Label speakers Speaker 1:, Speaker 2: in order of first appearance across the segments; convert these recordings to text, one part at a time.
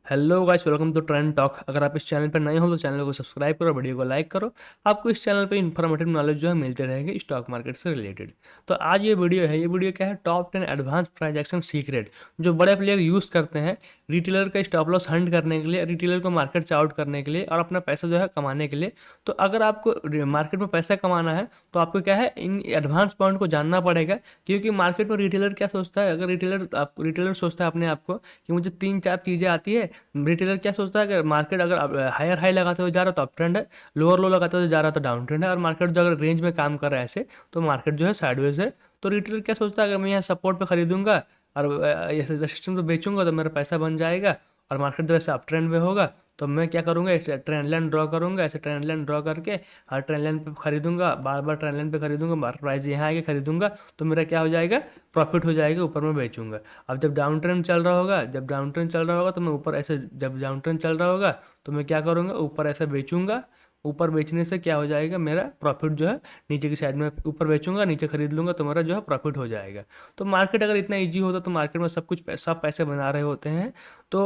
Speaker 1: Hello guys, welcome to trend talk. अगर आप इस चैनल पर नए हो तो चैनल को सब्सक्राइब करो, वीडियो को लाइक करो। आपको इस चैनल पे इन्फॉर्मेटिव नॉलेज जो है मिलते रहेंगे स्टॉक मार्केट से रिलेटेड। तो आज ये वीडियो क्या है, टॉप 10 एडवांस ट्रांजैक्शन सीक्रेट जो बड़े प्लेयर यूज़ करते हैं रिटेलर का स्टॉप लॉस हंट करने के लिए, रिटेलर को मार्केट से आउट करने के लिए और अपना पैसा जो है कमाने के लिए। तो अगर आपको मार्केट में पैसा कमाना है तो आपको क्या है, इन एडवांस पॉइंट को जानना पड़ेगा। क्योंकि मार्केट में रिटेलर क्या सोचता है, अगर रिटेलर सोचता है अपने आप को कि मुझे 3-4 चीज़ें आती है। रिटेलर क्या सोचता है कि मार्केट अगर हायर हाई लगाते हुए जा रहा है तो अप ट्रेंड है, लोअर लो लगाते हुए जा रहा है तो डाउन ट्रेंड है, और मार्केट जो अगर रेंज में काम कर रहा है ऐसे तो मार्केट जो है साइडवेज है। तो रिटेलर क्या सोचता है, अगर मैं यहाँ सपोर्ट पे खरीदूंगा और ऐसे रेजिस्टेंस पे बेचूंगा तो मेरा पैसा बन जाएगा, और मार्केट जब ऐसे अप ट्रेंड में होगा तो मैं क्या करूँगा, ऐसे ट्रेंड लाइन ड्रॉ करूँगा, ऐसे ट्रेंड लाइन ड्रॉ करके हर ट्रेंड लाइन पे खरीदूंगा, बार बार ट्रेंड लाइन पे खरीदूंगा, बार प्राइस यहाँ आके खरीदूंगा, तो मेरा क्या हो जाएगा, प्रॉफिट हो जाएगा, ऊपर में बेचूंगा। अब जब डाउन ट्रेंड चल रहा होगा, तो मैं ऊपर ऐसे, जब डाउन ट्रेंड चल रहा होगा तो मैं क्या करूँगा, ऊपर ऐसे बेचूंगा। ऊपर बेचने से क्या हो जाएगा, मेरा प्रॉफिट जो है नीचे की साइड में, ऊपर बेचूंगा नीचे खरीद लूंगा तो मेरा जो है प्रॉफिट हो जाएगा। तो मार्केट अगर इतना इजी होता तो मार्केट में सब पैसे बना रहे होते हैं। तो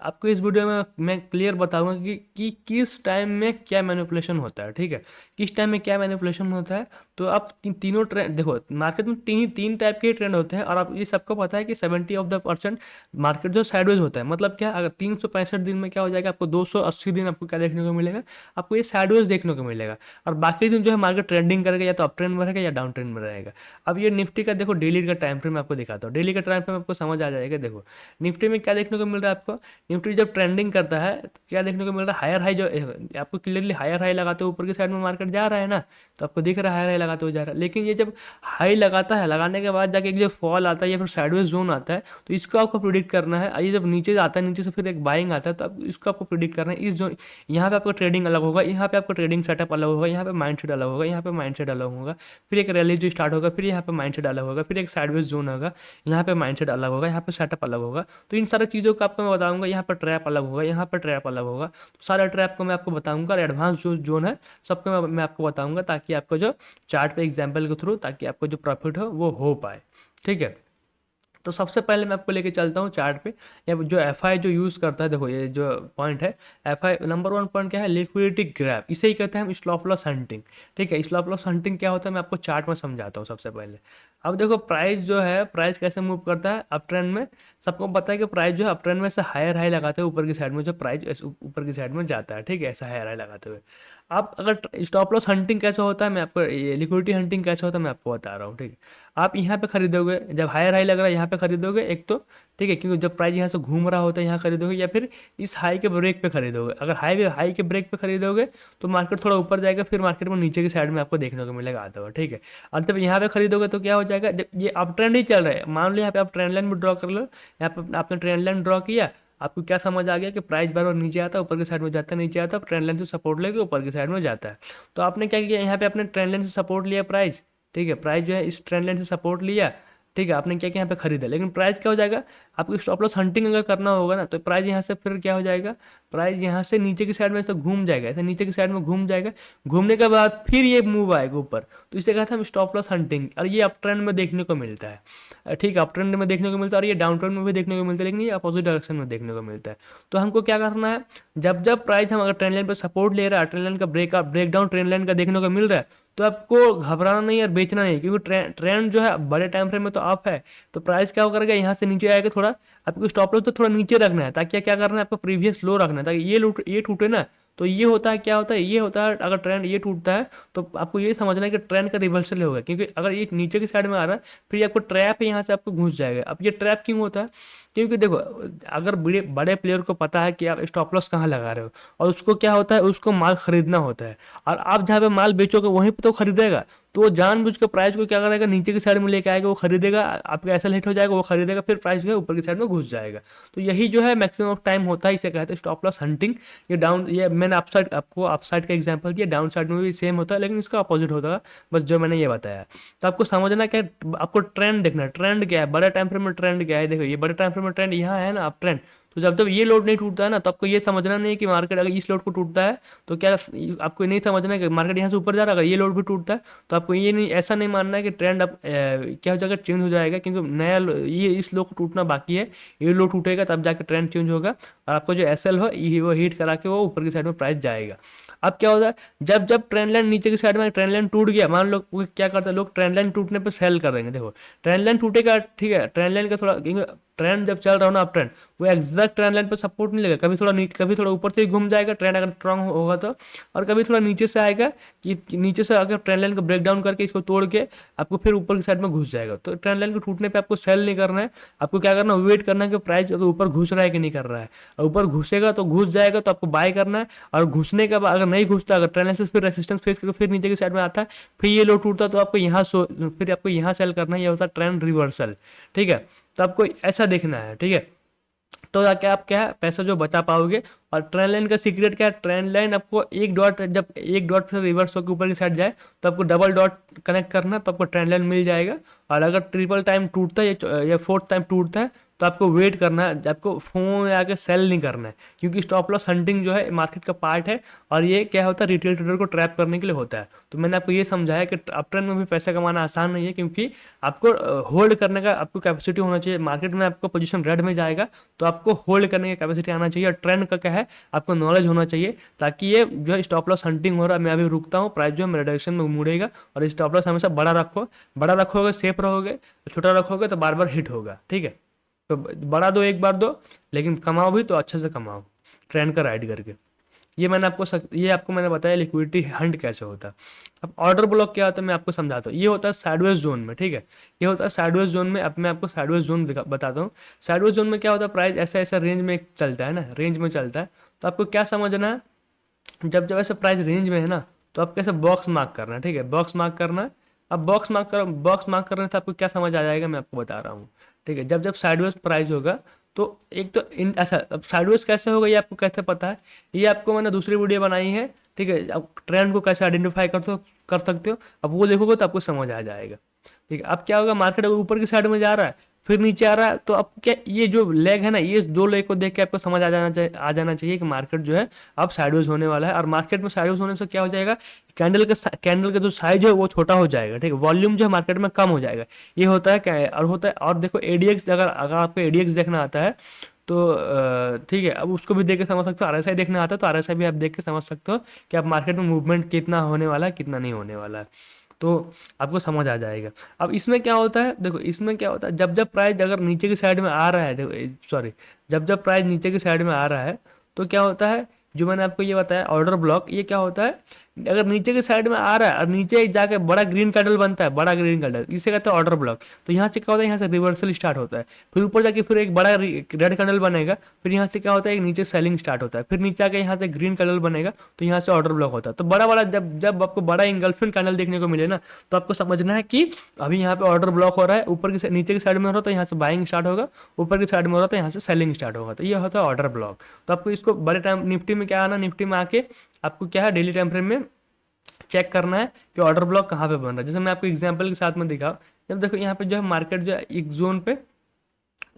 Speaker 1: आपको इस वीडियो में मैं क्लियर बताऊंगा कि किस टाइम में क्या मैनिपुलेशन होता है, ठीक है। किस टाइम में क्या मैनिपुलेशन होता है। तो आप तीनों ट्रेंड देखो, मार्केट में तीन टाइप के ट्रेंड होते हैं, और आप ये सबको पता है कि 70% मार्केट जो साइडवेज होता है। मतलब क्या, अगर 365 दिन में क्या हो जाएगा, आपको 280 दिन आपको क्या देखने को मिलेगा, आपको ये साइडवेज देखने को मिलेगा। और बाकी दिन जो है मार्केट ट्रेंडिंग करेगा, या तो अप ट्रेंड में रहेगा या डाउन ट्रेंड में रहेगा। अब ये निफ्टी का देखो, डेली का टाइम फ्रेम आपको दिखाता हूँ। डेली का टाइम फ्रेम आपको समझ आ जाएगा। देखो निफ्टी में क्या देखने को मिल रहा है आपको, निफ्टी जब ट्रेंडिंग करता है तो क्या देखने को मिल रहा है, हायर हाई जो आपको क्लियरली हायर हाई लगाते हुए ऊपर की साइड में मार्केट जा रहा है ना, तो आपको दिख रहा है हायर हाई लगाते हुए जा रहा है। लेकिन ये जब हाई लगाता है, लगाने के बाद जाके एक जो फॉल आता है या फिर साइडवेज जोन आता है, तो इसको आपको प्रिडिक्ट करना है। ये जब नीचे आता है, नीचे से फिर एक बाइंग आता है, तो अब इसको आपको प्रिडिक्ट करना है। इस जोन, यहाँ पे आपका ट्रेडिंग अलग होगा, यहाँ पे आपका ट्रेडिंग सेटअप अलग होगा, यहाँ पे माइंडसेट अलग होगा, यहाँ पे माइंडसेट अलग होगा। फिर एक रैली जो स्टार्ट होगा, फिर यहाँ पे माइंडसेट अलग होगा, फिर एक साइडवेज जोन होगा, यहाँ पे माइंडसेट अलग होगा, यहाँ पे सेटअप अलग होगा। तो इन सारी चीज़ों को आपको मैं बताऊंगा। यहाँ पर ट्रैप अलग होगा, यहाँ पर ट्रैप अलग होगा, तो सारे ट्रैप को मैं आपको बताऊंगा, और एडवांस जो जोन है सबको मैं आपको बताऊंगा, ताकि आपको जो चार्ट पे एग्जाम्पल के थ्रू, ताकि आपको जो प्रॉफिट हो पाए, ठीक है। तो सबसे पहले मैं आपको लेके चलता हूँ चार्ट पे। या जो एफ आई जो यूज़ करता है, देखो ये जो पॉइंट है, एफ आई नंबर 1 पॉइंट क्या है, लिक्विडिटी ग्रैब। इसे ही कहते हैं हम स्टॉप लॉस हंटिंग, ठीक है। स्टॉप लॉस हंटिंग क्या होता है, मैं आपको चार्ट में समझाता हूँ सबसे पहले। अब देखो प्राइस जो है, प्राइस कैसे मूव करता है अप ट्रेंड में। सबको पता है कि प्राइस जो है अप ट्रेंड में से हायर हाई लगाते हुए ऊपर की साइड में, जो प्राइस ऊपर की साइड में जाता है, ठीक है, ऐसा हायर हाई लगाते हुए। आप अगर स्टॉप लॉस हंटिंग कैसे होता है, मैं आपको लिक्विडिटी हंटिंग कैसे होता है मैं आपको बता रहा हूँ, ठीक है। आप यहाँ पे खरीदोगे, जब हायर हाई लग रहा है यहाँ पे खरीदोगे एक तो, ठीक है, क्योंकि जब प्राइस यहाँ से घूम रहा होता है यहाँ खरीदोगे, या फिर इस हाई के ब्रेक पे खरीदोगे। अगर हाई के ब्रेक पे खरीदोगे तो मार्केट थोड़ा ऊपर जाएगा, फिर मार्केट में नीचे की साइड में आपको देखने को मिलेगा आता हुआ, ठीक है। और जब यहाँ पे खरीदोगे तो क्या हो जाएगा, जब ये अप ट्रेंड ही चल रहा है, मान लो यहाँ पे आप ट्रेंड लाइन में ड्रॉ कर लो, यहाँ पे आपने ट्रेंड लाइन ड्रॉ किया, आपको क्या समझ आ गया कि प्राइस बार बार नीचे आता है, ऊपर की साइड में जाता है, नीचे आता है, ट्रेंड लाइन से सपोर्ट लेके ऊपर की साइड में जाता है। तो आपने क्या किया, यहाँ पे आपने ट्रेंड लाइन से सपोर्ट लिया प्राइस, ठीक है, प्राइस जो है इस ट्रेंड लाइन से सपोर्ट लिया, ठीक है। आपने क्या किया, यहाँ पे खरीदा, लेकिन प्राइस क्या हो जाएगा, आपको स्टॉप लॉस हंटिंग अगर करना होगा ना, तो प्राइस यहाँ से फिर क्या हो जाएगा, प्राइस यहाँ से नीचे की साइड में ऐसे घूम जाएगा, ऐसे नीचे की साइड में घूम जाएगा। घूमने के बाद फिर ये मूव आएगा ऊपर, तो इसे कहते हैं हम स्टॉप लॉस हंटिंग। और ये अप ट्रेंड में देखने को मिलता है, ठीक है, अप ट्रेंड में देखने को मिलता है, और ये डाउन ट्रेंड में भी देखने को मिलता है, लेकिन ये अपोजिट डायरेक्शन में देखने को मिलता है। तो हमको क्या करना है, जब जब प्राइस हम अगर ट्रेंड लाइन पर सपोर्ट ले रहा है, ट्रेंड लाइन का ब्रेक डाउन ट्रेंड लाइन का देखने को मिल रहा है, तो आपको घबराना नहीं और बेचना नहीं, क्योंकि ट्रेंड जो है बड़े टाइम फ्रेम में तो अप है। तो प्राइस क्या करेगा, यहाँ से नीचे आएगा, थोड़ा आपको स्टॉप लॉस तो थोड़ा नीचे रखना है, ताकि क्या करना है, आपको प्रीवियस लो रखना है, ताकि ये टूटे ना। तो ये होता है, क्या होता है, ये होता है, अगर ट्रेंड ये टूटता है तो आपको ये समझना है कि ट्रेंड का रिवर्सल होगा, क्योंकि अगर ये नीचे की साइड में आ रहा है, फिर ये आपको ट्रैप है, यहाँ से आपको घुस जाएगा। अब ये ट्रैप क्यों होता है, क्योंकि देखो, अगर बड़े बड़े प्लेयर को पता है कि आप स्टॉप लॉस कहाँ लगा रहे हो, और उसको क्या होता है, उसको माल खरीदना होता है, और आप जहाँ पे माल बेचोगे वहीं पे तो खरीदेगा, तो वो जानबूझ के प्राइस को क्या करेगा, नीचे की साइड में लेके आएगा, वो खरीदेगा, आपका ऐसा लेट हो जाएगा, वो खरीदेगा, फिर प्राइस जो है ऊपर की साइड में घुस जाएगा। तो यही जो है मैक्सिमम ऑफ टाइम होता है, इसे कहते हैं स्टॉप लॉस हंटिंग। ये मैंने आपको अपसाइड का एग्जांपल दिया, डाउन साइड में भी सेम होता है, लेकिन इसका अपोजिट होता है, बस जो मैंने ये बताया। तो आपको समझना क्या है, आपको ट्रेंड देखना है, ट्रेंड क्या है, बड़े टाइम फ्रेम में ट्रेंड क्या है। देखो ये बड़े टाइम फ्रेम में ट्रेंड यहाँ है ना, आप ट्रेंड, तो जब जब ये लोड नहीं टूटता है ना, तो आपको ये समझना नहीं है कि मार्केट अगर इस लोड को टूटता है तो क्या, आपको नहीं समझना है कि मार्केट यहाँ से ऊपर जा रहा है, अगर ये लोड भी टूटता है तो आपको ये नहीं, ऐसा नहीं मानना है कि ट्रेंड अब क्या हो जाएगा, चेंज हो जाएगा, क्योंकि ये इस लो को टूटना बाकी है, ये लो टूटेगा तब जाकर ट्रेंड चेंज होगा और आपको जो एस एल हो ये वो हीट करा के वो ऊपर की साइड में प्राइस जाएगा। अब क्या होता है, जब जब ट्रेंड लाइन नीचे की साइड में ट्रेंड लाइन टूट गया, मान लो वो क्या करते हैं लोग, ट्रेंड लाइन टूटने पे सेल कर देंगे। देखो ट्रेंड लाइन टूटेगा, ठीक है, ट्रेंड लाइन का थोड़ा, ट्रेंड जब चल रहा हो ना अप ट्रेंड, वो एग्जैक्ट ट्रेंड लाइन पर सपोर्ट नहीं लगेगा, कभी थोड़ा नीचे, कभी थोड़ा ऊपर से ही घूम जाएगा ट्रेंड अगर स्ट्रांग होगा तो, और कभी थोड़ा नीचे से आएगा कि नीचे से अगर ट्रेंड लाइन को ब्रेक डाउन करके इसको तोड़ के आपको फिर ऊपर की साइड में घुस जाएगा। तो ट्रेंड लाइन को टूटने पे आपको सेल नहीं करना है, आपको क्या करना है, वेट करना है कि प्राइस अगर ऊपर घुस रहा है कि नहीं कर रहा है, और ऊपर घुसेगा तो घुस जाएगा तो आपको बाय करना है, और घुसने के बाद अगर नहीं घुसता, अगर ट्रेंड लाइन से फिर रेसिस्टेंस फेस करके फिर नीचे की साइड में आता है, फिर ये लो टूटता तो आपको यहाँ फिर आपको यहाँ सेल करना है, ये होता है ट्रेंड रिवर्सल, ठीक है। तो आपको ऐसा देखना है, ठीक है, तो जाके आप क्या है पैसा जो बचा पाओगे। और ट्रेंड लाइन का सीक्रेट क्या है, ट्रेंड लाइन आपको एक डॉट, जब एक डॉट से रिवर्स होकर ऊपर की साइड जाए तो आपको डबल डॉट कनेक्ट करना है, तो आपको ट्रेंड लाइन मिल जाएगा। और अगर ट्रिपल टाइम टूटता है या फोर्थ टाइम टूटता है तो आपको वेट करना है, आपको फोन में आके सेल नहीं करना है, क्योंकि स्टॉप लॉस हंटिंग जो है मार्केट का पार्ट है, और ये क्या होता है रिटेल ट्रेडर को ट्रैप करने के लिए होता है। तो मैंने आपको ये समझाया कि अप ट्रेंड में भी पैसा कमाना आसान नहीं है, क्योंकि आपको होल्ड करने का आपको कैपेसिटी होना चाहिए। मार्केट में आपको पोजीशन रेड में जाएगा तो आपको होल्ड करने की कैपेसिटी आना चाहिए, और ट्रेंड का क्या है आपको नॉलेज होना चाहिए, ताकि ये जो है स्टॉप लॉस हंटिंग हो रहा है, मैं अभी रुकता हूँ, प्राइस जो है मेरे डायरेक्शन में मुड़ेगा, और स्टॉप लॉस हमेशा बड़ा रखो, बड़ा रखोगे सेफ रहोगे, छोटा रखोगे तो बार बार हिट होगा, ठीक है। तो बढ़ा दो एक बार दो, लेकिन कमाओ भी तो अच्छे से कमाओ ट्रेंड का राइड करके। ये आपको मैंने बताया लिक्विडिटी हंट कैसे होता है। अब ऑर्डर ब्लॉक क्या होता है मैं आपको समझाता हूँ। ये होता है साइडवेज जोन में, ठीक है, ये होता है साइडवेज जोन में। अब मैं आपको साइडवेज जोन बताता हूँ। साइडवेज जोन में क्या होता है, प्राइस ऐसा ऐसा रेंज में चलता है ना, रेंज में चलता है। तो आपको क्या समझना है, जब जब ऐसे प्राइस रेंज में है ना, तो आपको ऐसे बॉक्स मार्क करना है, ठीक है, बॉक्स मार्क करना है। अब बॉक्स मार्क करने से आपको क्या समझ आ जाएगा मैं आपको बता रहा हूँ, ठीक है। जब जब साइडवेज प्राइस होगा तो एक तो इन ऐसा, अब साइडवेज कैसे होगा ये आपको कैसे पता है, ये आपको मैंने दूसरी वीडियो बनाई है, ठीक है। अब ट्रेंड को कैसे आइडेंटिफाई कर सकते हो, अब वो देखोगे तो आपको समझ आ जाएगा, ठीक है। अब क्या होगा, मार्केट अगर ऊपर की साइड में जा रहा है फिर नीचे आ रहा है, तो अब क्या ये जो लेग है ना, ये दो लेग को देख के आपको समझ आ जाना चाहिए कि मार्केट जो है अब साइडवेज होने वाला है। और मार्केट में साइडवेज होने से क्या हो जाएगा, कैंडल का जो साइज है वो छोटा हो जाएगा, ठीक है, वॉल्यूम जो है मार्केट में कम हो जाएगा। ये होता है क्या, और होता है, और देखो एडीएक्स, अगर अगर आपको एडीएक्स देखना आता है तो ठीक है, अब उसको भी देख के समझ सकते हो। आरएसआई देखना आता है तो आरएसआई भी आप देख के समझ सकते हो कि आप मार्केट में मूवमेंट कितना होने वाला है कितना नहीं होने वाला है, तो आपको समझ आ जाएगा। अब इसमें क्या होता है, देखो इसमें क्या होता है, जब जब प्राइस अगर नीचे की साइड में आ रहा है, देखो सॉरी, जब जब प्राइस नीचे की साइड में आ रहा है तो क्या होता है, जो मैंने आपको ये बताया ऑर्डर ब्लॉक, ये क्या होता है, अगर नीचे की साइड में आ रहा है और नीचे जाके बड़ा ग्रीन कैंडल बनता है, बड़ा ग्रीन कैंडल, इसे कहते हैं ऑर्डर ब्लॉक। तो यहाँ से क्या होता है, यहाँ से रिवर्सल स्टार्ट होता है, फिर ऊपर जाके फिर एक बड़ा रेड कैंडल बनेगा, फिर यहाँ से क्या होता है, एक नीचे सेलिंग स्टार्ट होता है, फिर नीचे आके यहाँ से ग्रीन कैंडल बनेगा, तो यहाँ से ऑर्डर ब्लॉक होता है। तो बड़ा बड़ा जब जब आपको बड़ा इंगल्फिंग कैंडल देखने को मिले ना, तो आपको समझना है कि अभी यहाँ पे ऑर्डर ब्लॉक हो रहा है, ऊपर की नीचे की साइड में हो रहा है तो यहाँ से बाइंग स्टार्ट होगा, ऊपर की साइड में हो रहा है तो यहाँ से सेलिंग स्टार्ट होगा, तो ये होता है ऑर्डर ब्लॉक। तो आपको इसको बड़े टाइम निफ्टी में क्या आना, निफ्टी में आके आपको क्या है डेली टाइम फ्रेम में चेक करना है कि ऑर्डर ब्लॉक कहाँ पे बन रहा है। जैसे मैं आपको एग्जांपल के साथ में दिखा, जब देखो यहाँ पे जो है मार्केट जो है एक जोन पे,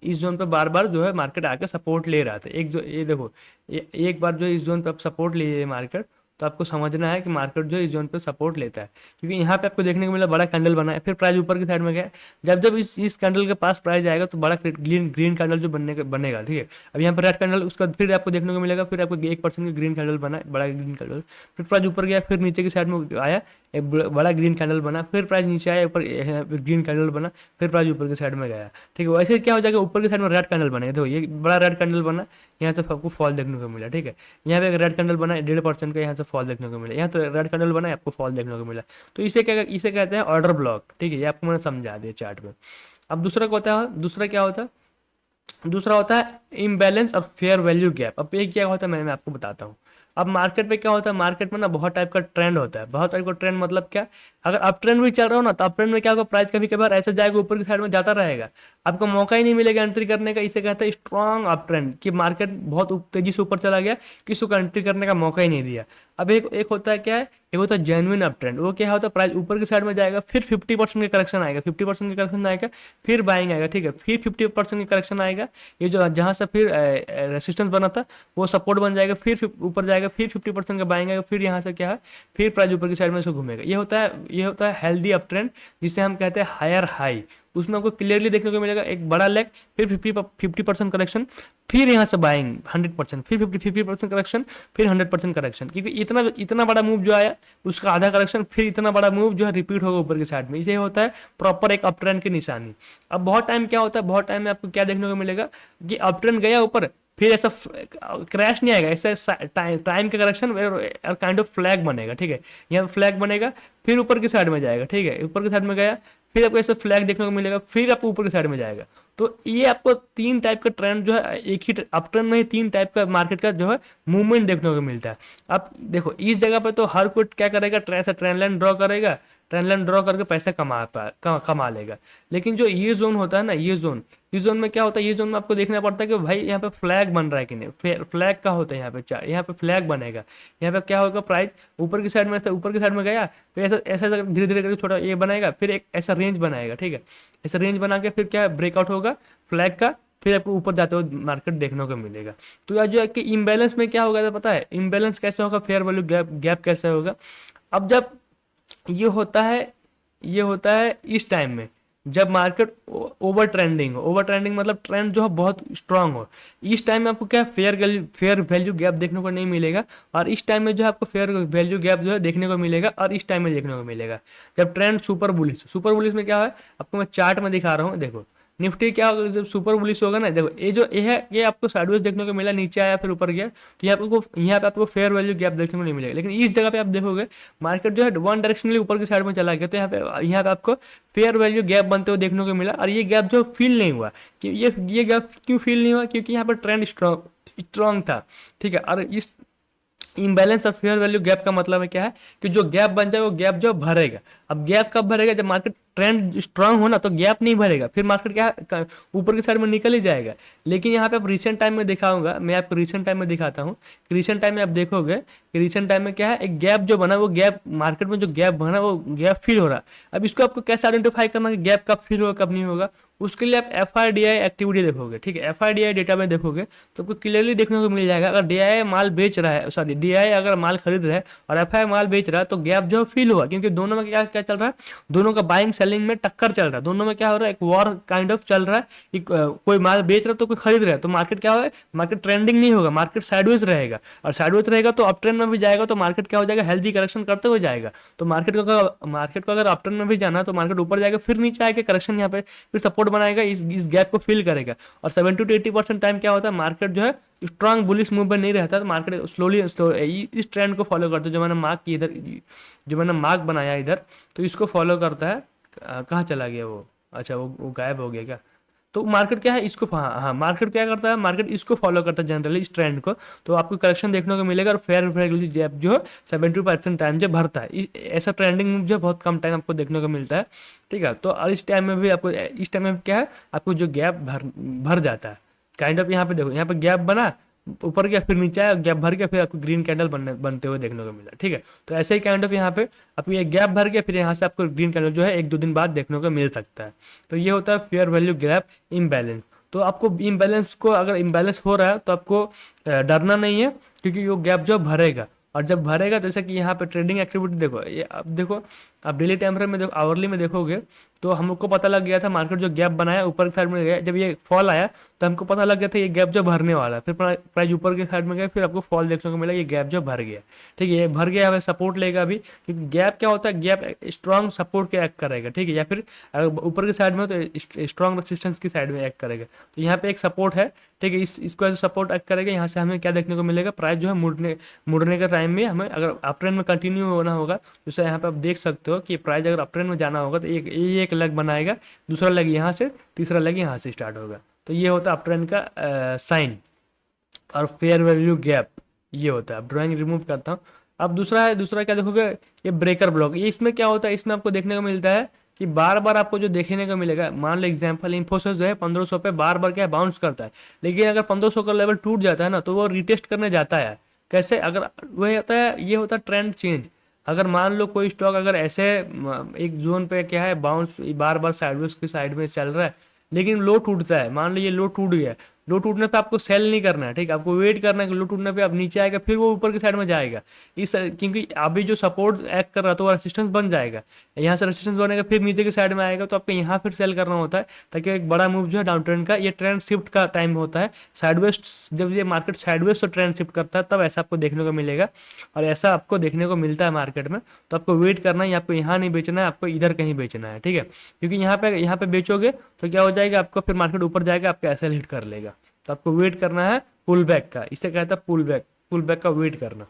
Speaker 1: इस जोन पे बार बार जो है मार्केट आके सपोर्ट ले रहा था, एक जो ये देखो एक बार जो इस जोन पे आप सपोर्ट लिए मार्केट, तो आपको समझना है कि मार्केट जो इस जोन पे सपोर्ट लेता है, क्योंकि यहाँ पे आपको देखने को मिला बड़ा कैंडल बना है, फिर प्राइस ऊपर की साइड में गया। जब जब इस कैंडल के पास प्राइस आएगा तो बड़ा ग्रीन कैंडल जो बनेगा, ठीक है। अब यहाँ पर रेड कैंडल, उसका फिर आपको देखने को मिलेगा, फिर आपको 1% की ग्रीन कैंडल बना, बड़ा ग्रीन कैंडल, फिर प्राइस ऊपर गया, फिर नीचे की साइड में आया, एक बड़ा ग्रीन कैंडल बना, फिर प्राइस नीचे आया, ऊपर ग्रीन कैंडल बना, फिर प्राइस ऊपर की साइड में गया, ठीक है। वैसे क्या हो जाएगा, ऊपर की साइड में रेड कैंडल बनेगा, देखो ये बड़ा रेड कैंडल बना, यहाँ से आपको फॉल देखने को मिला, ठीक है। यहाँ पे एक रेड कैंडल बना 1.5% का, यहाँ से फॉल देखने को मिला, यहाँ तो रेड कैंडल बना आपको फॉल देखने को मिला। तो इसे कहते हैं ऑर्डर ब्लॉक, ठीक है, ये आपको मैंने समझा दिया चार्ट में। अब दूसरा क्या होता है, दूसरा होता है इम्बैलेंस और फेयर वैल्यू गैप। अब ये क्या होता है मैं आपको बताता हूँ। अब मार्केट पे क्या होता है, मार्केट में ना बहुत टाइप का ट्रेंड होता है, बहुत टाइप का ट्रेंड मतलब क्या, अगर अप ट्रेंड भी चल रहा हो ना, तो अप ट्रेंड में क्या होगा, प्राइस कभी कभार ऐसे जाएगा ऊपर की साइड में जाता रहेगा, आपको मौका ही नहीं मिलेगा एंट्री करने का। इसे कहते हैं स्ट्रॉन्ग अप ट्रेंड, कि मार्केट बहुत तेजी से ऊपर चला गया, किसी को एंट्री करने का मौका ही नहीं दिया। अब एक एक होता है क्या है, एक होता है जेन्युइन अप ट्रेंड। वो क्या होता है, प्राइस ऊपर की साइड में जाएगा, फिर 50% का करेक्शन आएगा, 50% का करेक्शन आएगा, फिर बाइंग आएगा, ठीक है, फिर 50% का करेक्शन आएगा, ये जो जहाँ से फिर रेसिस्टेंस बना था वो सपोर्ट बन जाएगा, फिर ऊपर जाएगा, फिर 50% का बाइंग आएगा, फिर यहाँ से क्या है, फिर प्राइस ऊपर की साइड में से घूमेगा। ये होता है हेल्दी अप ट्रेंड, जिसे हम कहते हैं हायर हाई। उसमें आपको क्लियरली देखने को मिलेगा एक बड़ा लेग, फिर 50% करेक्शन, फिर यहाँ से बाइंग 100%, फिर 50% करेक्शन, फिर 100% करेक्शन। क्योंकि इतना इतना बड़ा मूव जो आया उसका आधा करेक्शन, फिर इतना बड़ा मूव जो है रिपीट होगा ऊपर की साइड में। इसे होता है प्रॉपर एक अप ट्रेंड की निशानी। अब बहुत टाइम क्या होता है, बहुत टाइम में आपको क्या देखने को मिलेगा कि अप ट्रेंड गया ऊपर, फिर ऐसा क्रैश नहीं आएगा, ऐसा टाइम का करेक्शन काइंड ऑफ फ्लैग बनेगा, ठीक है, यहाँ फ्लैग बनेगा, फिर ऊपर की साइड में जाएगा, ठीक है, ऊपर की साइड में गया, फिर आपको ऐसा फ्लैग देखने को मिलेगा, फिर आपको ऊपर की साइड में जाएगा। तो ये आपको तीन टाइप का ट्रेंड जो है, एक ही अप ट्रेंड में ही तीन टाइप का मार्केट का जो है मूवमेंट देखने को मिलता है। अब देखो इस जगह पे तो हर कोई क्या करेगा, ट्रेंड लाइन ड्रॉ करेगा, ट्रेंड लाइन ड्रॉ करके पैसा कमा लेगा। लेकिन जो ये जोन होता है ना, इस जोन में क्या होता है, ये जोन में आपको देखना पड़ता है कि भाई यहाँ पे फ्लैग बन रहा है कि नहीं। फ्लैग का होता है यहाँ पे फ्लैग बनेगा, यहाँ पे क्या होगा, प्राइस ऊपर की साइड में, ऊपर की साइड में गया, फिर ऐसा ऐसा धीरे धीरे करके छोटा ये बनाएगा, फिर एक ऐसा रेंज बनाएगा, ठीक है, ऐसा रेंज बना के फिर क्या ब्रेकआउट होगा फ्लैग का, फिर आपको ऊपर जाते हुए मार्केट देखने को मिलेगा। तो यार जो है कि इम्बैलेंस में क्या होगा तो पता है, इम्बैलेंस कैसे होगा, फेयर वैल्यू गैप कैसे होगा। अब जब ये होता है, इस टाइम में जब मार्केट ओवर ट्रेंडिंग हो, ओवर ट्रेंडिंग मतलब ट्रेंड जो है बहुत स्ट्रांग हो, इस टाइम में आपको क्या फेयर वैल्यू गैप देखने को नहीं मिलेगा। और इस टाइम में जो है आपको फेयर वैल्यू गैप जो है देखने को मिलेगा, और इस टाइम में देखने को मिलेगा जब ट्रेंड सुपर बुलिश में क्या है, आपको मैं चार्ट में दिखा रहा हूँ। देखो निफ्टी क्या होगा जब सुपर बुलिश होगा ना, देखो ये है, ये आपको साइडवेज देखने को मिला, नीचे आया फिर ऊपर गया, तो यहाँ पे आपको फेयर वैल्यू गैप देखने को नहीं मिलेगा। लेकिन इस जगह पे आप देखोगे मार्केट जो है वन डायरेक्शनली ऊपर की साइड में चला गया, तो यहाँ पे आपको फेयर वैल्यू गैप बनते हुए देखने को मिला। और ये गैप जो फील नहीं हुआ, कि ये गैप क्यों फील नहीं हुआ, क्योंकि यहाँ पर ट्रेंड स्ट्रॉन्ग था, ठीक है। और इस इम्बैलेंस और फेयर वैल्यू गैप का मतलब है क्या है, कि जो गैप बन जाए वो गैप जो भरेगा। अब गैप कब भरेगा, जब मार्केट ट्रेंड स्ट्रांग हो ना, तो गैप नहीं भरेगा, फिर मार्केट क्या ऊपर की साइड में निकल ही जाएगा। लेकिन यहाँ पे आप रिसेंट टाइम में दिखाऊंगा, मैं आपको रिसेंट टाइम में दिखाता हूँ। रिसेंट टाइम में आप देखोगे कि रिसेंट टाइम में क्या है, एक गैप जो बना, वो गैप मार्केट में जो गैप बना वो गैप फील हो रहा है। अब इसको आपको कैसे आइडेंटिफाई करना कि गैप कब फील होगा कब नहीं होगा, उसके लिए आप FIDI एक्टिविटी देखोगे, ठीक है, FIDI डेटा में देखोगे तो आपको क्लियरली देखने को मिल जाएगा। अगर DI माल बेच रहा है, सॉरी DI अगर माल खरीद रहा है और FI माल बेच रहा है, तो गैप जो फील हुआ, क्योंकि दोनों में क्या क्या चल रहा है, दोनों का बाइंग सेलिंग में टक्कर चल रहा है, दोनों में क्या हो रहा है, एक वॉर काइंड ऑफ चल रहा है कि कोई माल बेच रहा है तो कोई खरीद रहा है, तो मार्केट क्या होगा, मार्केट ट्रेंडिंग नहीं होगा, मार्केट साइडवेज रहेगा। और साइडवेज रहेगा तो अप ट्रेंड में भी जाएगा, तो मार्केट क्या हो जाएगा, हेल्दी करेक्शन करते हुए जाएगा। तो मार्केट को अगर अप ट्रेंड में भी जाना है तो मार्केट ऊपर जाएगा, फिर नीचे आएगा, करेक्शन यहाँ पे फिर सपोर्ट बनाएगा, इस गैप को फिल करेगा। और 70 to 80% टाइम क्या होता है, मार्केट जो है स्ट्रांग बुलिश मूव में नहीं रहता, तो मार्केट स्लोली इस ट्रेंड को फॉलो करता है, जो मैंने मार्क की इधर, जो मैंने मार्क बनाया इधर, तो इसको फॉलो करता है। कहाँ चला गया वो, अच्छा वो गायब हो गया क्या। तो मार्केट क्या है, इसको हाँ मार्केट क्या करता है, मार्केट इसको फॉलो करता है जनरली, इस ट्रेंड को। तो आपको करेक्शन देखने को मिलेगा, और फेयर वैल्यू गैप जो है 70% टाइम जो भरता है। ऐसा ट्रेंडिंग मूव जो बहुत कम टाइम आपको देखने को मिलता है, ठीक है। तो और इस टाइम में भी आपको, इस टाइम में क्या है, आपको जो गैप भर जाता है काइंड ऑफ। यहाँ पे देखो, यहाँ पे गैप बना, ऊपर गया, फिर नीचे आया, गैप भर गया, फिर आपको ग्रीन कैंडल बनते हुए देखने को मिला, ठीक है। तो ऐसे ही काइंड ऑफ यहाँ पे आपको ये गैप भर गया, फिर यहाँ से आपको ग्रीन कैंडल जो है 1-2 दिन बाद देखने को मिल सकता है। तो ये होता है फेयर वैल्यू गैप इम्बैलेंस। तो आपको इम्बैलेंस को, अगर इम्बैलेंस हो रहा है तो आपको डरना नहीं है, क्योंकि वो गैप जो भरेगा, और जब भरेगा तो जैसे कि यहाँ पे ट्रेडिंग एक्टिविटी देखो, ये अब देखो, आप डेली टाइम फ्रेम में देखो, आवरली में देखोगे तो हमको पता लग गया था, मार्केट जो गैप बनाया ऊपर की साइड में गया, जब ये फॉल आया तो हमको पता लग गया था ये गैप जो भरने वाला है, फिर प्राइस ऊपर की साइड में गया, फिर आपको फॉल देखने को मिला, ये गैप जो भर गया, ठीक है, ये भर गया, हमें सपोर्ट लेगा अभी, क्योंकि गैप क्या होता है, गैप स्ट्रॉन्ग सपोर्ट के एक्ट करेगा, ठीक है, या फिर अगर ऊपर की साइड में हो तो स्ट्रॉन्ग रेसिस्टेंस की साइड में एक्ट करेगा। तो यहाँ पे एक सपोर्ट है, ठीक है, इसको ऐसे सपोर्ट एक्ट करेगा। यहाँ से हमें क्या देखने को मिलेगा, प्राइस जो है मुड़ने का टाइम में हमें अगर अप ट्रेंड में कंटिन्यू होना होगा, जैसे यहाँ पे आप देख सकते हो कि प्राइस अगर अप ट्रेंड में जाना होगा तो एक लेग बनाएगा, दूसरा लेग यहाँ से, तीसरा लेग यहाँ से स्टार्ट होगा। तो ये होता है अप ट्रेंड का साइन। और फेयर वैल्यू गैप ये होता है। अब ड्राइंग रिमूव करता हूँ। अब दूसरा क्या देखोगे, ये ब्रेकर ब्लॉक, ये इसमें क्या होता है, इसमें आपको देखने को मिलता है कि बार बार आपको जो देखने को मिलेगा, मान लो एग्जांपल इन्फोसिस जो है 1500 पे बार बार क्या बाउंस करता है, लेकिन अगर 1500 का लेवल टूट जाता है ना तो वो रिटेस्ट करने जाता है। कैसे? अगर वह होता है, ये होता है ट्रेंड चेंज। अगर मान लो कोई स्टॉक अगर ऐसे एक जोन पे क्या है बाउंस बार बार साइडवेज की साइड में चल रहा है, लेकिन लो टूटता है, मान लो ये लो टूट गया, लो टूटने पे आपको सेल नहीं करना है, ठीक है, आपको वेट करना है कि लो टूटने पे अब नीचे आएगा फिर वो ऊपर की साइड में जाएगा। इस क्योंकि अभी जो सपोर्ट एक्ट कर रहा था वो रेसिस्टेंस बन जाएगा, यहाँ से रेसिस्टेंस बनेगा फिर नीचे की साइड में आएगा, तो आपको यहाँ फिर सेल करना होता है ताकि एक बड़ा मूव जो है डाउन ट्रेंड का, ये ट्रेंड शिफ्ट का टाइम होता है साइडवेज। जब ये मार्केट साइडवेज से ट्रेंड शिफ्ट करता है तब ऐसा आपको देखने को मिलेगा, और ऐसा आपको देखने को मिलता है मार्केट में। तो आपको वेट करना है, आपको यहाँ नहीं बेचना है, आपको इधर कहीं बेचना है, ठीक है, क्योंकि यहाँ पे बेचोगे तो क्या हो जाएगा, आपको फिर मार्केट ऊपर जाएगा, आपका एसएल हिट कर लेगा। तो आपको वेट करना है पुल बैक का, इसे कहता है पुल बैक का वेट करना।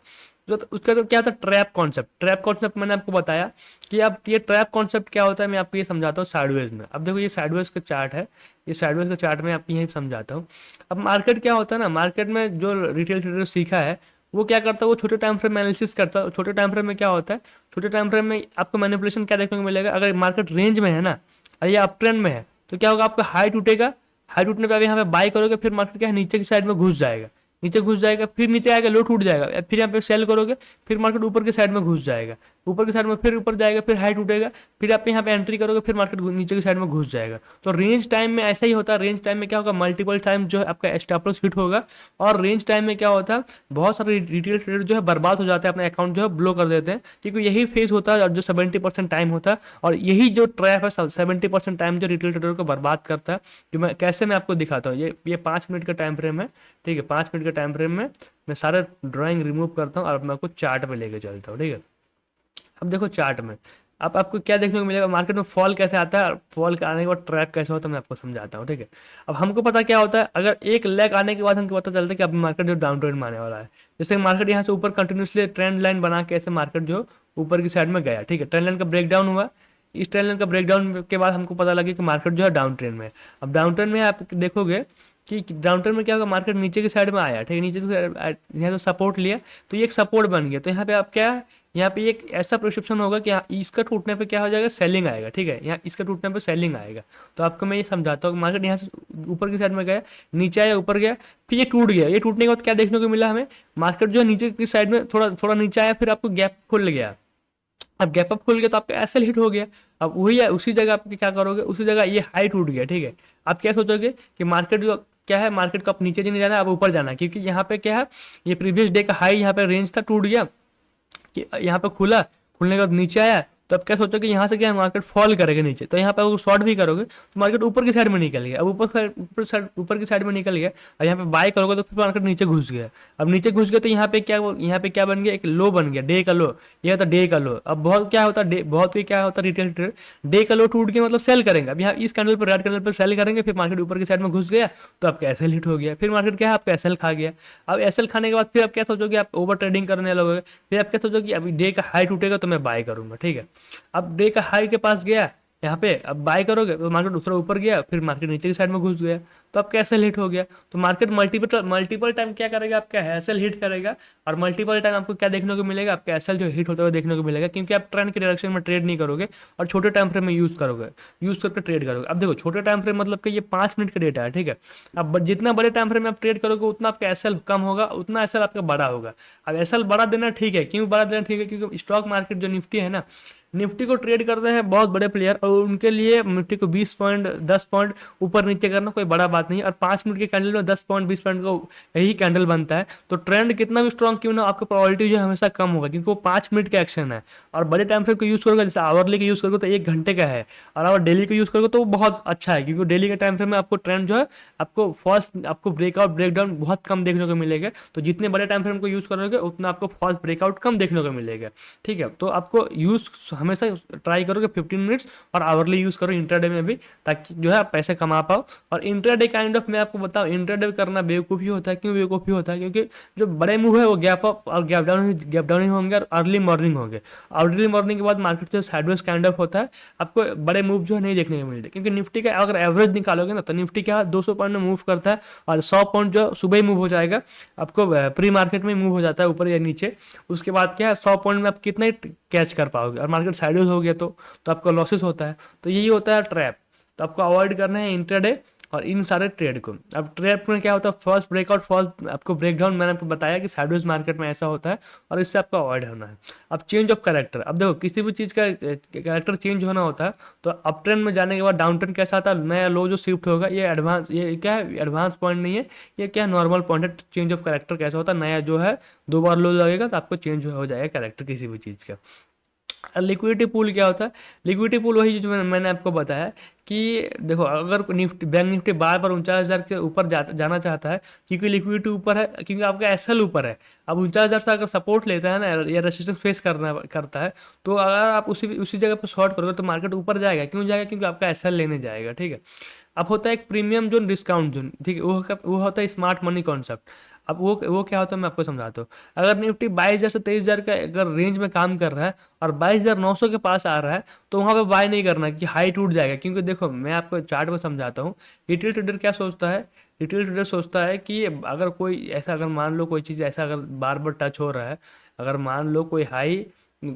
Speaker 1: तो उसका तो क्या था, ट्रैप कॉन्सेप्ट। ट्रैप कॉन्सेप्ट मैंने आपको बताया कि अब ये ट्रैप कॉन्सेप्ट क्या होता है, मैं आपको ये समझाता हूँ साइडवेज में। अब देखो ये साइडवेज का चार्ट है, ये साइडवेज का चार्ट में आपको यही समझाता हूँ। अब मार्केट क्या होता है ना, मार्केट में जो रिटेल ट्रेडर सीखा है वो क्या करता है, वो छोटे टाइम फ्रेम में एनालिसिस करता है। छोटे टाइम फ्रेम में क्या होता है, छोटे टाइम फ्रेम में आपको मैनिपुलेशन क्या देखने को मिलेगा, अगर मार्केट रेंज में है ना और ये अप ट्रेंड में है तो क्या होगा, आपका हाई टूटेगा, हाई टूटने पे आप यहाँ पे बाय करोगे, फिर मार्केट क्या है नीचे की साइड में घुस जाएगा, नीचे घुस जाएगा, फिर नीचे आएगा, लो टूट जाएगा, फिर यहाँ पे सेल करोगे, फिर मार्केट ऊपर की साइड में घुस जाएगा, ऊपर की साइड में फिर ऊपर जाएगा, फिर हाई टूटेगा, फिर आप यहाँ पे एंट्री करोगे, फिर मार्केट नीचे की साइड में घुस जाएगा। तो रेंज टाइम में ऐसा ही होता है। रेंज टाइम में क्या होगा, मल्टीपल टाइम जो है आपका स्टॉप लॉस हिट होगा, और रेंज टाइम में क्या होता है, बहुत सारे रिटेल ट्रेडर जो है बर्बाद हो जाते हैं, अपना अकाउंट जो है ब्लो कर देते हैं, क्योंकि यही फेज होता है और जो 70% टाइम होता है, और यही जो ट्रैप है 70% टाइम जो रिटेल ट्रेडर को बर्बाद करता है। जो मैं कैसे मैं आपको दिखाता हूँ, ये 5 मिनट का टाइम फ्रेम है, ठीक है, 5 मिनट का टाइम फ्रेम में मैं सारा ड्राइंग रिमूव करता हूँ और मैं आपको चार्ट पे लेके चलता हूँ, ठीक है। अब देखो चार्ट में अब आपको क्या देखने को मिलेगा, मार्केट में फॉल कैसे आता है और फॉल आने के बाद ट्रैप कैसे होता है, मैं आपको समझाता हूँ, ठीक है। अब हमको पता क्या होता है, अगर एक लेग आने के बाद हमको पता चलता है कि अब मार्केट जो डाउन ट्रेंड में आने वाला है। जैसे मार्केट यहाँ से ऊपर कंटिन्यूसली ट्रेंड लाइन बना के ऐसे मार्केट जो ऊपर की साइड में गया, ठीक है, ट्रेंड लाइन का ब्रेक डाउन हुआ। इस ट्रेंड लाइन का ब्रेक डाउन के बाद हमको पता लगे कि मार्केट जो है डाउन ट्रेंड में है। अब डाउन ट्रेंड में आप देखोगे कि डाउन ट्रेंड में क्या होगा, मार्केट नीचे की साइड में आया, ठीक है, नीचे से यहाँ तो सपोर्ट लिया, तो ये एक सपोर्ट बन गया। तो यहाँ पे आप क्या, यहाँ पे एक ऐसा प्रिस्क्रिप्शन होगा कि इसका टूटने पे क्या हो जाएगा, सेलिंग आएगा, ठीक है, यहाँ इसका टूटने पे सेलिंग आएगा। तो आपको मैं ये समझाता हूँ, मार्केट यहाँ से ऊपर की साइड में गया, नीचे आया, ऊपर गया, फिर ये टूट गया। ये टूटने के बाद क्या देखने को मिला हमें, मार्केट जो है नीचे की साइड में थोड़ा थोड़ा नीचे आया, फिर आपको गैप खुल गया। अब गैप अप खुल गया तो आपका एसएल हिट हो गया। अब वही है, उसी जगह आप क्या करोगे, उसी जगह ये हाई टूट गया, ठीक है। आप क्या सोचोगे कि मार्केट जो क्या है, मार्केट को आप नीचे नहीं जाना है, अब ऊपर जाना है, क्योंकि यहाँ पे क्या है, ये प्रीवियस डे का हाई यहाँ पे रेंज था, टूट गया कि यहाँ पे खुला, खुलने के बाद नीचे आया, तो अब क्या सोचो कि यहाँ से क्या मार्केट फॉल करेगा नीचे, तो यहाँ पे अगर शॉर्ट भी करोगे तो मार्केट ऊपर की साइड में निकल गया। अब ऊपर की साइड में निकल गया, और यहाँ पे बाय करोगे तो फिर मार्केट नीचे घुस गया। अब नीचे घुस गया तो यहाँ पे क्या बन गया, एक लो बन गया, डे का लो, ये होता डे का लो। अब बहुत क्या होता है, बहुत कोई क्या होता है रिटेल ट्रेडर, डे का लो टूट गया मतलब सेल करेंगे। अब यहाँ इस कैंडल पर, रेड कैंडल पर सेल करेंगे, फिर मार्केट ऊपर की साइड में घुस गया तो आपका एसएल हिट हो गया, फिर मार्केट क्या है, आपका एसएल खा गया। अब एसएल खाने के बाद फिर आप क्या सोचोगे, आप ओवर ट्रेडिंग करने लगोगे, फिर आप क्या सोचोगे अभी डे का हाई टूटेगा तो मैं बाय करूंगा, ठीक है। अब डे का हाई के पास गया यहाँ पे, अब बाय करोगे तो मार्केट दूसरा ऊपर गया, फिर मार्केट नीचे की साइड में घुस गया, तो आपका एसएल हिट हो गया। तो मार्केट मल्टीपल टाइम क्या करेगा, आपका एसएल हिट करेगा, और मल्टीपल टाइम आपको क्या देखने को मिलेगा, आपका एसएल जो हिट होता हुआ देखने को मिलेगा, क्योंकि आप ट्रेंड के डायरेक्शन में ट्रेड नहीं करोगे और छोटे टाइम फ्रेम में यूज करके ट्रेड करोगे। अब देखो छोटे टाइम फ्रेम मतलब कि ये 5 मिनट का डेटा है, ठीक है। अब जितना बड़े टाइम फ्रेम में आप ट्रेड करोगे उतना आपका एसएल कम होगा, उतना एसएल आपका बड़ा होगा। अब एसएल बड़ा देना ठीक है, क्यों बड़ा देना ठीक है, क्योंकि स्टॉक मार्केट जो निफ्टी है ना, निफ्टी को ट्रेड करते हैं बहुत बड़े प्लेयर, और उनके लिए निफ्टी को 20 पॉइंट 10 पॉइंट ऊपर नीचे करना कोई बड़ा बात नहीं है। और 5 मिनट के कैंडल में 10 पॉइंट 20 पॉइंट का यही कैंडल बनता है, तो ट्रेंड कितना भी स्ट्रॉन्ग क्यों ना, आपका प्रोबेबिलिटी जो है हमेशा कम होगा, क्योंकि वो 5 मिनट का एक्शन है। और बड़े टाइम फ्रेम को यूज करोगे, जैसे आवरली का यूज करोगे तो 1 घंटे का है, और अगर डेली का यूज करोगे तो वो बहुत अच्छा है, क्योंकि डेली के टाइम फ्रेम में आपको ट्रेंड जो है, आपको फर्स्ट आपको ब्रेकआउट ब्रेकडाउन बहुत कम देखने को मिलेगा। तो जितने बड़े टाइम फ्रेम को यूज करोगे उतना आपको फर्स्ट ब्रेकआउट कम देखने को मिलेगा, ठीक है। तो आपको यूज हमेशा ट्राई करो कि 15 मिनट्स और आवरली यूज करो इंट्राडे में भी, ताकि जो है आप पैसे कमा पाओ। और इंट्राडे काइंड ऑफ मैं आपको बताऊं, इंट्राडे करना बेवकूफ़ी होता है। क्यों बेवकूफ़ी होता है? क्योंकि जो बड़े मूव है वो गैप अप और गैप डाउन ही होंगे और अर्ली मॉर्निंग होंगे। अर्ली मॉर्निंग के बाद मार्केट जो साइडवेज काइंड ऑफ होता है, आपको बड़े मूव जो है नहीं देखने को मिलते। क्योंकि निफ्टी का अगर एवरेज निकालोगे ना, तो निफ्टी क्या 200 पॉइंट में मूव करता है और 100 पॉइंट जो सुबह ही मूव हो जाएगा, आपको प्री मार्केट में मूव हो जाता है ऊपर या नीचे। उसके बाद क्या है, 100 पॉइंट में आप कितना ही कैच कर पाओगे, और मार्केट साइडवेज हो गया तो आपका लॉसेस होता है। तो यही होता है ट्रैप। तो आपको अवॉइड करना है इंट्राडे और इन सारे ट्रेड को। अब ट्रेड में क्या होता है, फर्स्ट ब्रेकआउट, फर्स्ट आपको ब्रेकडाउन, मैंने आपको बताया कि साइडवेज मार्केट में ऐसा होता है और इससे आपको अवॉइड होना है। अब चेंज ऑफ कैरेक्टर, अब देखो किसी भी चीज़ का कैरेक्टर चेंज होना होता है, तो अप ट्रेंड में जाने के बाद डाउन ट्रेंड कैसा आता है, नया लो जो शिफ्ट होगा, ये एडवांस, ये क्या है, एडवांस पॉइंट नहीं है, ये क्या नॉर्मल पॉइंट है। चेंज ऑफ कैरेक्टर कैसा होता है, नया जो है 2 बार लो लगेगा तो आपको चेंज हो जाएगा कैरेक्टर किसी भी चीज़ का। लिक्विडिटी पूल क्या होता है? लिक्विडिटी पूल वही जो मैंने आपको बताया कि देखो, अगर निफ्टी, बैंक निफ्टी बार बार 49,000 के ऊपर जाना चाहता है, क्योंकि लिक्विडिटी ऊपर है, क्योंकि आपका एसएल ऊपर है। अब 49,000 से अगर सपोर्ट लेता है ना, या रेजिस्टेंस फेस करता है, तो अगर आप उसी जगह पर शॉर्ट करोगे तो मार्केट ऊपर जाएगा। क्यों जाएगा? क्योंकि आपका एसएल लेने जाएगा, ठीक है। अब होता है एक प्रीमियम जोन, डिस्काउंट जोन, ठीक है, वो होता है स्मार्ट मनी कॉन्सेप्ट। अब वो क्या होता है, मैं आपको समझाता हूँ। अगर निफ्टी 22,000 से 23,000 का अगर रेंज में काम कर रहा है और 22,900 के पास आ रहा है, तो वहाँ पे बाय नहीं करना कि हाई टूट जाएगा। क्योंकि देखो, मैं आपको चार्ट में समझाता हूँ। रिटेल ट्रेडर क्या सोचता है? रिटेल ट्रेडर सोचता है कि अगर कोई ऐसा, अगर मान लो कोई चीज़ ऐसा अगर बार बार टच हो रहा है, अगर मान लो कोई हाई,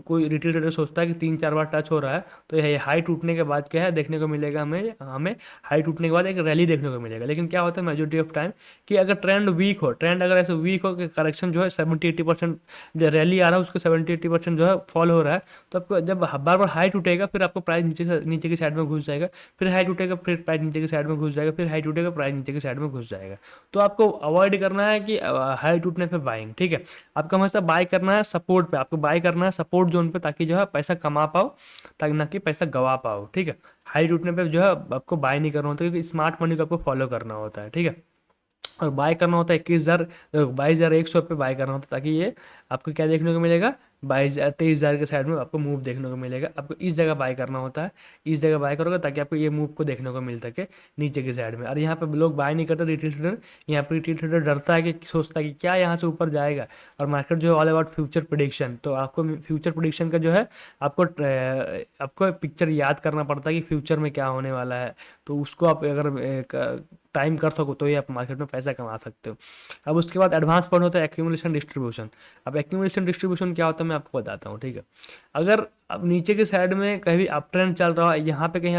Speaker 1: कोई रिटेल ट्रेडर सोचता है कि 3-4 बार टच हो रहा है, तो ये हाई टूटने के बाद क्या है देखने को मिलेगा, हमें हमें हाई टूटने के बाद एक रैली देखने को मिलेगा। लेकिन क्या होता है मेजोरिटी ऑफ टाइम, कि अगर ट्रेंड वीक हो, ट्रेंड अगर ऐसे वीक हो कि करेक्शन जो है 70-80%, जो रैली आ रहा है उसको 70-80% जो है फॉल हो रहा है, तो आपको जब बार बार हाई टूटेगा, फिर आपको प्राइस नीचे की साइड में घुस जाएगा, फिर हाई टूटेगा, फिर प्राइस नीचे की साइड में घुस जाएगा, फिर हाई टूटेगा, प्राइस नीचे की साइड में घुस जाएगा। तो आपको अवॉइड करना है कि हाई टूटने पे बाइंग, ठीक है। आपको हमेशा बाय करना है सपोर्ट पे, आपको बाय करना है सपोर्ट जोन पे, ताकि जो है पैसा कमा पाओ, ताकि ना कि पैसा गवा पाओ, ठीक है। हाई टूटने पे जो है आपको बाय नहीं करना होता, क्योंकि स्मार्ट मनी को आपको फॉलो करना होता है, ठीक है। और बाय करना होता है 21,000, 22,100 पे बाय करना होता है, ताकि ये आपको क्या देखने को मिलेगा, 23,000 के साइड में आपको मूव देखने को मिलेगा। आपको इस जगह बाय करना होता है, इस जगह बाय करोगे ताकि आपको ये मूव को देखने को मिल सके नीचे की साइड में। और यहाँ पे लोग बाय नहीं करते रिटेल ट्रेडर, यहाँ पे रिटेल ट्रेडर डरता है, कि सोचता है कि क्या यहाँ से ऊपर जाएगा। और मार्केट जो है ऑल अबाउट फ्यूचर प्रिडिक्शन, तो आपको फ्यूचर प्रिडिक्शन का जो है आपको पिक्चर याद करना पड़ता है कि फ्यूचर में क्या होने वाला है। तो उसको आप अगर टाइम कर सको तो ही आप मार्केट में पैसा कमा सकते हो। अब उसके बाद एडवांस पॉइंट होता है एक्यूमुलेशन डिस्ट्रीब्यूशन। अब एक्यूमुलेशन डिस्ट्रीब्यूशन क्या होता है मैं आपको बताता हूँ, ठीक है। अगर अब नीचे के साइड में कहीं अप ट्रेंड चल रहा है, यहाँ पे कहीं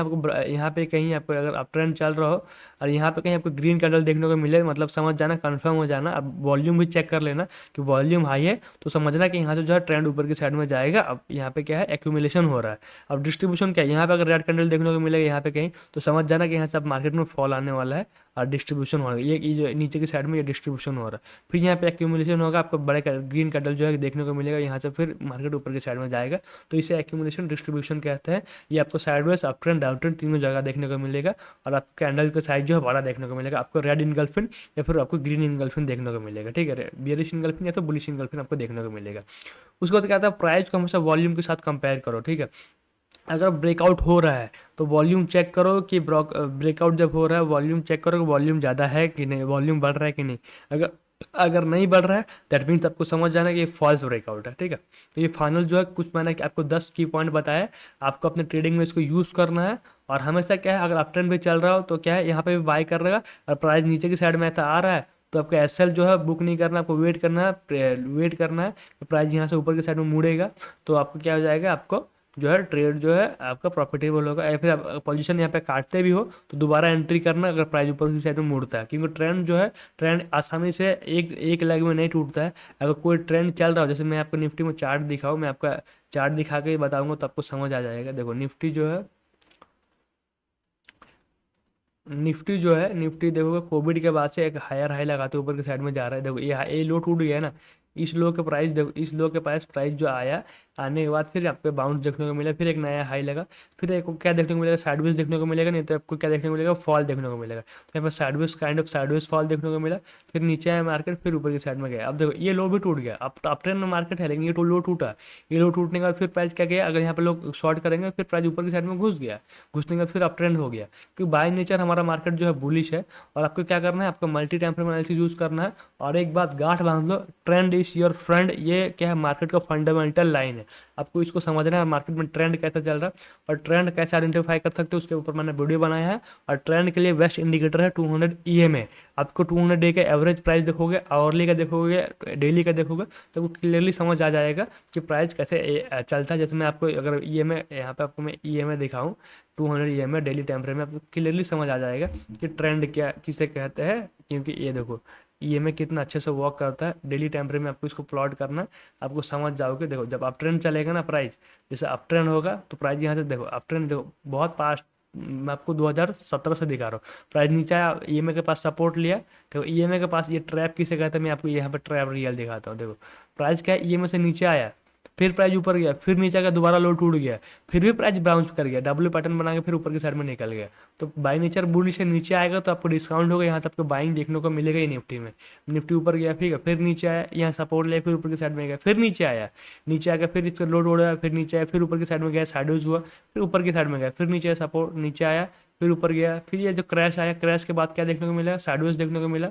Speaker 1: आपको अगर अप ट्रेंड चल रहा हो और यहाँ पे कहीं आपको ग्रीन कैंडल देखने को मिले, मतलब समझ जाना, कंफर्म हो जाना। अब वॉल्यूम भी चेक कर लेना कि वॉल्यूम हाई है, तो समझना कि यहाँ से जो है ट्रेंड ऊपर की साइड में जाएगा। अब यहाँ पे क्या है, एक्यूमुलेशन हो रहा है। अब डिस्ट्रीब्यूशन क्या है, यहाँ पे अगर रेड कैंडल देखने को मिलेगा यहाँ पे कहीं, तो समझ जाना कि यहाँ से अब मार्केट में फॉल आने वाला है और डिस्ट्रीब्यूशन हो रहा है। ये जो नीचे की साइड में ये डिस्ट्रीब्यूशन हो रहा है, फिर यहाँ पे एक्यूमुलेशन होगा, आपको बड़े ग्रीन कैंडल जो है देखने को मिलेगा, यहाँ से फिर मार्केट ऊपर की साइड में जाएगा। तो इसे एक्यूमुलेशन डिस्ट्रीब्यूशन कहते हैं। ये आपको sideways, up trend, down trend तीनों जगह देखने को मिलेगा, और आपको कैंडल का साइज जो है बड़ा देखने को मिलेगा। आपको रेड इनगल्फिन या फिर आपको ग्रीन इनगल्फिन देखने को मिलेगा, ठीक है। बियरिश इनगल्फिन या तो बुलिश इनगल्फिन आपको देखने को मिलेगा। उसके बाद क्या आता है, प्राइस को हमेशा वॉल्यूम के साथ कंपेयर करो, ठीक है। अगर ब्रेकआउट हो रहा है तो वॉल्यूम चेक करो कि ब्रेकआउट जब हो रहा है, वॉल्यूम चेक करो कि वॉल्यूम ज़्यादा है कि नहीं, वॉल्यूम बढ़ रहा है कि नहीं। अगर अगर नहीं बढ़ रहा है, दैट मीन्स आपको समझ जाना कि ये फॉल्स ब्रेकआउट है, ठीक है। तो ये फाइनल जो है, कुछ मैंने कि आपको 10 की पॉइंट बताया, आपको अपने ट्रेडिंग में इसको यूज़ करना है। और हमेशा क्या है, अगर अप ट्रेंड भी चल रहा हो तो क्या है, यहाँ पे भी बाय कर रहेगा, और प्राइस नीचे की साइड में ऐसा आ रहा है, तो आपको एसएल जो है बुक नहीं करना, आपको वेट करना है कि प्राइस यहाँ से ऊपर की साइड में मुड़ेगा, तो आपको क्या हो जाएगा, आपको जो है ट्रेड जो है आपका प्रॉफिटेबल होगा। या फिर आप पोजीशन यहाँ पे काटते भी हो तो दोबारा एंट्री करना अगर प्राइस ऊपर की साइड में मुड़ता है, क्योंकि ट्रेंड जो है, ट्रेंड आसानी से एक लेग में नहीं टूटता है। अगर कोई ट्रेंड चल रहा हो, जैसे मैं आपको निफ्टी में चार्ट दिखाऊँ, मैं आपका चार्ट दिखा के बताऊँगा तो आपको समझ आ जाएगा। देखो निफ्टी जो है, निफ्टी देखोगे कोविड के बाद से एक हायर हाई लगाते ऊपर की साइड में जा रहा है। देखो ये लो टूट गया है ना, इस लो के प्राइस देखो, इस लो के पास प्राइस जो आया, आने के बाद फिर आपको बाउंस देखने को मिला, फिर एक नया हाई लगा, फिर एक क्या देखने को मिलेगा, साइडवेज देखने को मिलेगा, नहीं तो आपको क्या देखने को मिलेगा, फॉल देखने को मिलेगा। तो यहाँ पर sideways kind of sideways fall देखने को मिला, फिर नीचे आया मार्केट, फिर ऊपर की साइड में गया। अब देखो ये लो भी टूट गया, अब ट्रेंड में मार्केट है, लेकिन ये लो टूटा। ये लो टूटने के बाद फिर प्राइस क्या गया, अगर यहाँ पे लोग शॉर्ट करेंगे फिर प्राइस ऊपर की साइड में घुस गया, घुसने के बाद फिर अप ट्रेंड हो गया। क्योंकि बाय नेचर हमारा मार्केट जो है बुलिश है, और आपको क्या करना है, आपको multi time frame analysis use करना है। और एक बात गांठ बांध लो, ट्रेंड इज योर फ्रेंड, ये क्या है, मार्केट का फंडामेंटल लाइन है। आपको इसको समझना है, मार्केट में ट्रेंड कैसा चल रहा है और ट्रेंड कैसे आइडेंटिफाई कर सकते हो, उसके ऊपर मैंने वीडियो बनाया है। और ट्रेंड के लिए बेस्ट इंडिकेटर है 200 EMA। आपको 200 डे का एवरेज प्राइस देखोगे, आवरली का देखोगे, डेली का देखोगे, तो आपको क्लियरली समझ आ जाएगा कि प्राइस कैसे चलता है। जैसे मैं आपको अगर EMA यहाँ पे आपको मैं EMA दिखाऊँ, 200 EMA डेली टाइम फ्रेम में, आपको क्लियरली समझ आ जाएगा कि ट्रेंड क्या किसे कहते हैं। क्योंकि ये देखो EMA कितना अच्छे से वर्क करता है, डेली टाइम फ्रेम में आपको इसको प्लॉट करना है, आपको समझ जाओगे। देखो जब अप ट्रेंड चलेगा ना प्राइस, जैसे अप ट्रेंड होगा तो प्राइस यहाँ से देखो, अप ट्रेंड देखो बहुत पास्ट, मैं आपको 2017 से दिखा रहा हूँ। प्राइस नीचे आया, EMA के पास सपोर्ट लिया, देखो EMA के पास, ये ट्रैप किसे कहते हैं, मैं आपको यहाँ पर ट्रैप रियल दिखाता हूँ। देखो प्राइस क्या है, EMA से नीचे आया, फिर प्राइस ऊपर गया, फिर नीचे आकर दोबारा लो टूट गया, फिर भी प्राइस बाउंस कर गया, डब्ल्यू पैटर्न बना के फिर ऊपर की साइड में निकल गया। तो बाई नेचर बुलिश से नीचे आएगा तो आपको डिस्काउंट होगा, यहाँ तक आपको बाइंग देखने को मिलेगा ही निफ्टी में। निफ्टी ऊपर गया, ठीक है, फिर नीचे आया, यहाँ सपोर्ट लिया, फिर ऊपर की साइड में गया, फिर नीचे आया, नीचे आकर फिर इसका लो टूटा, फिर नीचे आया, फिर ऊपर की साइड में गया, साइडवेज हुआ, फिर ऊपर की साइड में गया, फिर नीचे आया, सपोर्ट नीचे आया, फिर ऊपर गया, फिर ये जो क्रैश आया, क्रैश के बाद क्या देखने को मिला, साइडवेज देखने को मिला,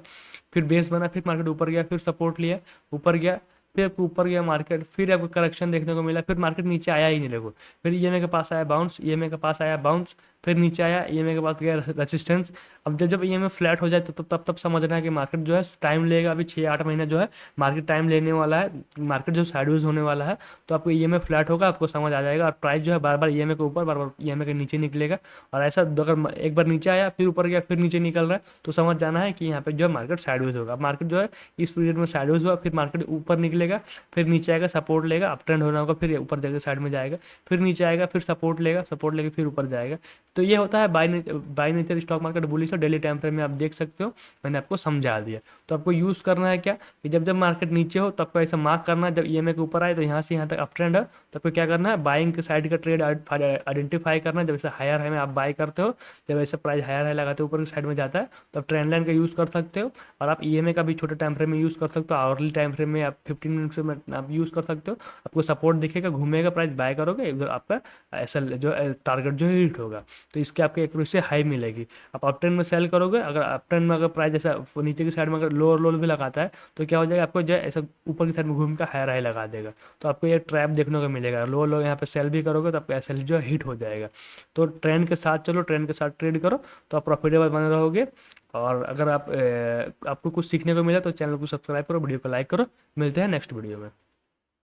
Speaker 1: फिर बेस बना, फिर मार्केट ऊपर गया, फिर सपोर्ट लिया, ऊपर गया, फिर आपको ऊपर गया मार्केट, फिर आपको करेक्शन देखने को मिला, फिर मार्केट नीचे आया ही नहीं देखो, फिर EMA के पास आया बाउंस, EMA के पास आया बाउंस, फिर नीचे आया, EMA के पास गया रेजिस्टेंस। अब जब EMA फ्लैट हो जाए तो तब समझना है कि मार्केट जो है टाइम लेगा, अभी 6-8 महीना जो है मार्केट टाइम लेने वाला है, मार्केट जो साइडवेज होने वाला है। तो आपको EMA फ्लैट होगा, आपको समझ आ जाएगा, और प्राइस जो है बार बार EMA के ऊपर, बार बार EMA के नीचे निकलेगा। और ऐसा अगर एक बार नीचे आया, फिर ऊपर गया, फिर नीचे निकल रहा है, तो समझ जाना है कि यहाँ पे जो है मार्केट साइडवेज होगा। मार्केट जो है इस पीरियड में साइडवेज हुआ, फिर मार्केट ऊपर निकलेगा, फिर नीचे आएगा, सपोर्ट लेगा, अप ट्रेंड होना होगा, फिर ऊपर जाकर साइड में जाएगा, फिर नीचे आएगा, फिर सपोर्ट लेगा, सपोर्ट लेके फिर ऊपर जाएगा। तो ये होता है by nature stock market bullish, और डेली टाइम फ्रेम में आप देख सकते हो, मैंने आपको समझा दिया। तो आपको यूज़ करना है क्या, कि जब जब मार्केट नीचे हो तो आपको ऐसा मार्क करना है, जब EMA के ऊपर आए तो यहाँ से यहाँ तक अप ट्रेंड है, तो आपको क्या करना है, बाइंग के साइड का ट्रेड आइडेंटिफाई करना है। जब ऐसे हायर हाई में आप बाई करते हो, जब ऐसे प्राइस हायर हाई लगाते हो, ऊपर की साइड में जाता है, तो आप ट्रेंड लाइन का यूज़ कर सकते हो। और आप EMA का भी छोटे टाइम फ्रेम में यूज़ कर सकते हो, आवरली टाइम फ्रेम में आप 15 मिनट में आप यूज़ कर सकते हो। आपको सपोर्ट दिखेगा, घूमेगा, प्राइस बाय करोगे, उधर आपका ऐसा जो टारगेट जो है हिट होगा, तो इसके आपके एक से हाई मिलेगी। आप अप ट्रेंड में सेल करोगे, अगर अप ट्रेंड में अगर प्राइस जैसा नीचे की साइड में अगर लोअर लो भी लगाता है, तो क्या हो जाएगा, आपको जो है ऐसा ऊपर की साइड में घूम कर हायर हाई लगा देगा। तो आपको ये ट्रैप देखने को मिलेगा, लोअर लो यहाँ पे सेल भी करोगे तो आपका SL जो है हिट हो जाएगा। तो ट्रेंड के साथ चलो, ट्रेंड के साथ ट्रेड करो, तो आप प्रॉफिटेबल बने रहोगे। और अगर आपको कुछ सीखने को मिला तो चैनल को सब्सक्राइब करो, वीडियो को लाइक करो। मिलते हैं नेक्स्ट वीडियो में।